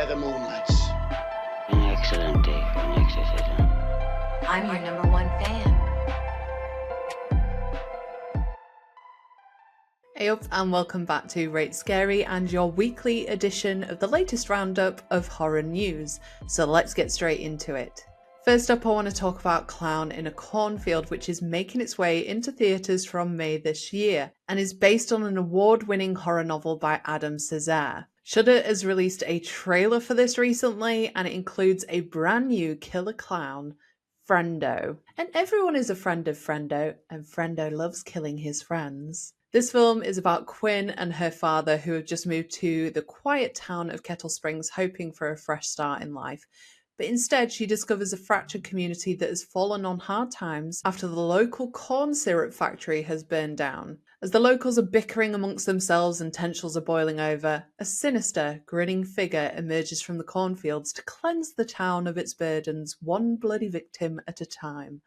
where the moon lights. An excellent day for an exorcism. I'm your number one fan. Hey up and welcome back to Rate Scary and your weekly edition of the latest roundup of horror news. So let's get straight into it. First up, I want to talk about Clown in a Cornfield, which is making its way into theatres from May this year and is based on an award-winning horror novel by Adam Cesare. Shudder has released a trailer for this recently and it includes a brand new killer clown, Friendo. And everyone is a friend of Friendo, and Friendo loves killing his friends. This film is about Quinn and her father who have just moved to the quiet town of Kettle Springs hoping for a fresh start in life. But instead, she discovers a fractured community that has fallen on hard times after the local corn syrup factory has burned down. As the locals are bickering amongst themselves and tensions are boiling over, a sinister, grinning figure emerges from the cornfields to cleanse the town of its burdens, one bloody victim at a time.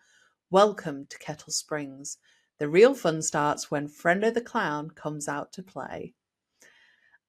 Welcome to Kettle Springs. The real fun starts when Friendo the Clown comes out to play.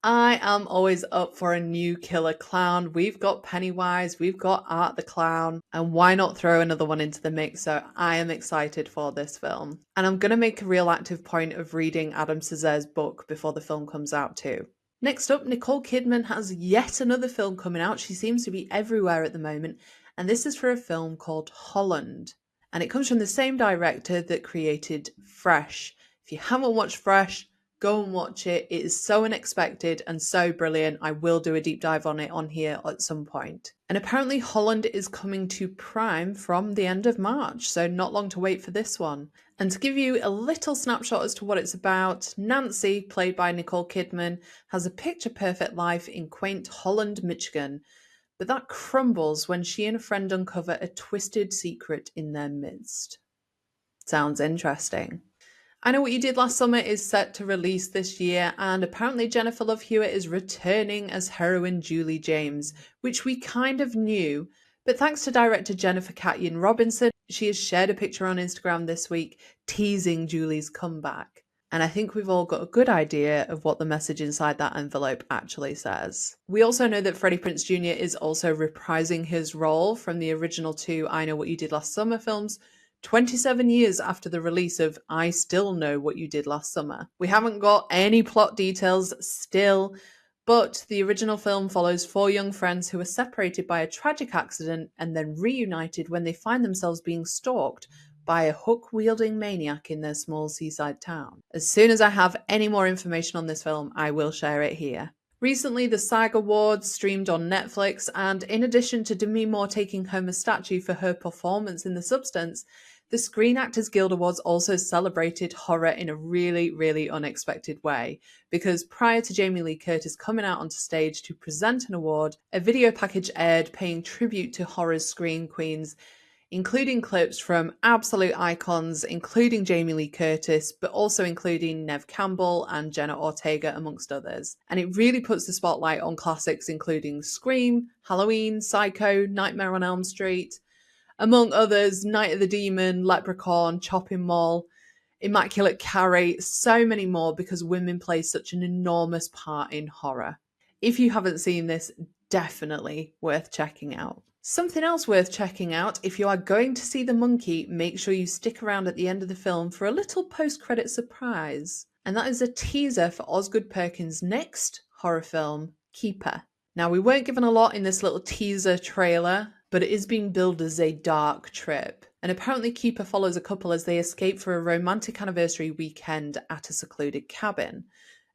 I am always up for a new killer clown. We've got Pennywise, we've got Art the Clown, and why not throw another one into the mix? So I am excited for this film. And I'm going to make a real active point of reading Adam Cesare's book before the film comes out too. Next up, Nicole Kidman has yet another film coming out. She seems to be everywhere at the moment, and this is for a film called Holland. And it comes from the same director that created Fresh. If you haven't watched Fresh, go and watch it. It is so unexpected and so brilliant. I will do a deep dive on it on here at some point. And apparently Holland is coming to Prime from the end of March, so not long to wait for this one. And to give you a little snapshot as to what it's about, Nancy, played by Nicole Kidman, has a picture-perfect life in quaint Holland, Michigan. But that crumbles when she and a friend uncover a twisted secret in their midst. Sounds interesting. I Know What You Did Last Summer is set to release this year, and apparently Jennifer Love Hewitt is returning as heroine Julie James, which we kind of knew. But thanks to director Jennifer Katyan Robinson, she has shared a picture on Instagram this week teasing Julie's comeback. And I think we've all got a good idea of what the message inside that envelope actually says. We also know that Freddie Prinze Jr. is also reprising his role from the original two I Know What You Did Last Summer films, 27 years after the release of I Still Know What You Did Last Summer. We haven't got any plot details still, but the original film follows four young friends who are separated by a tragic accident and then reunited when they find themselves being stalked by a hook-wielding maniac in their small seaside town. As soon as I have any more information on this film, I will share it here. Recently, the SAG Awards streamed on Netflix, and in addition to Demi Moore taking home a statue for her performance in The Substance, the Screen Actors Guild Awards also celebrated horror in a really, really unexpected way, because prior to Jamie Lee Curtis coming out onto stage to present an award, a video package aired paying tribute to horror's screen queens, including clips from absolute icons, including Jamie Lee Curtis, but also including Neve Campbell and Jenna Ortega, amongst others. And it really puts the spotlight on classics including Scream, Halloween, Psycho, Nightmare on Elm Street, among others, Night of the Demon, Leprechaun, Chopping Mall, Immaculate Carrie, so many more, because women play such an enormous part in horror. If you haven't seen this, definitely worth checking out. Something else worth checking out, if you are going to see The Monkey, make sure you stick around at the end of the film for a little post-credit surprise. And that is a teaser for Osgood Perkins' next horror film, Keeper. Now, we weren't given a lot in this little teaser trailer, but it is being billed as a dark trip. And apparently Keeper follows a couple as they escape for a romantic anniversary weekend at a secluded cabin.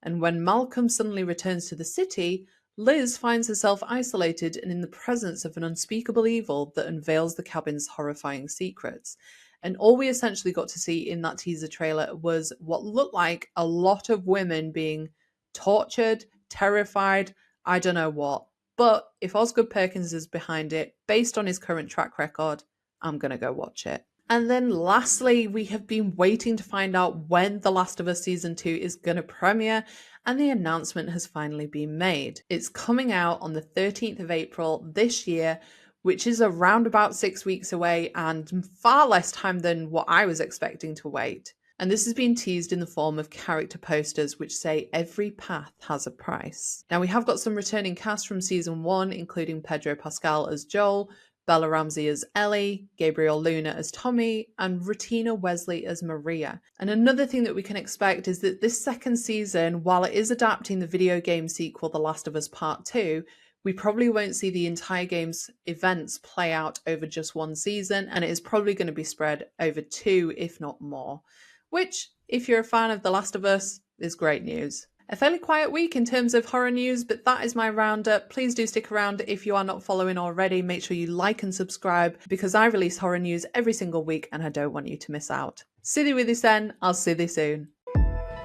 And when Malcolm suddenly returns to the city, Liz finds herself isolated and in the presence of an unspeakable evil that unveils the cabin's horrifying secrets. And all we essentially got to see in that teaser trailer was what looked like a lot of women being tortured, terrified, I don't know what. But if Osgood Perkins is behind it, based on his current track record, I'm going to go watch it. And then lastly, we have been waiting to find out when The Last of Us Season 2 is going to premiere, and the announcement has finally been made. It's coming out on the 13th of April this year, which is around about 6 weeks away and far less time than what I was expecting to wait. and this has been teased in the form of character posters which say every path has a price. Now we have got some returning cast from season 1, including Pedro Pascal as Joel, Bella Ramsey as Ellie, Gabriel Luna as Tommy, and Rutina Wesley as Maria. And another thing that we can expect is that this second season, while it is adapting the video game sequel The Last of Us Part 2, we probably won't see the entire game's events play out over just one season, and it is probably going to be spread over 2, if not more. Which, if you're a fan of The Last of Us, is great news. A fairly quiet week in terms of horror news, but that is my roundup. Please do stick around if you are not following already. Make sure you like and subscribe because I release horror news every single week and I don't want you to miss out. See you with this then. I'll see you soon.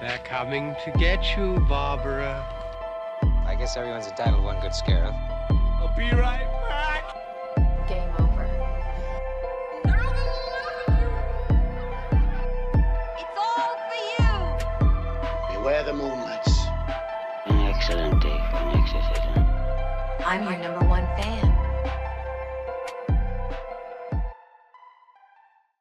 They're coming to get you, Barbara. I guess everyone's entitled to one good scare, huh? I'll be right back. Game over. It's all for you. Beware the moonlights. An excellent day for an exorcism. I'm your number one fan.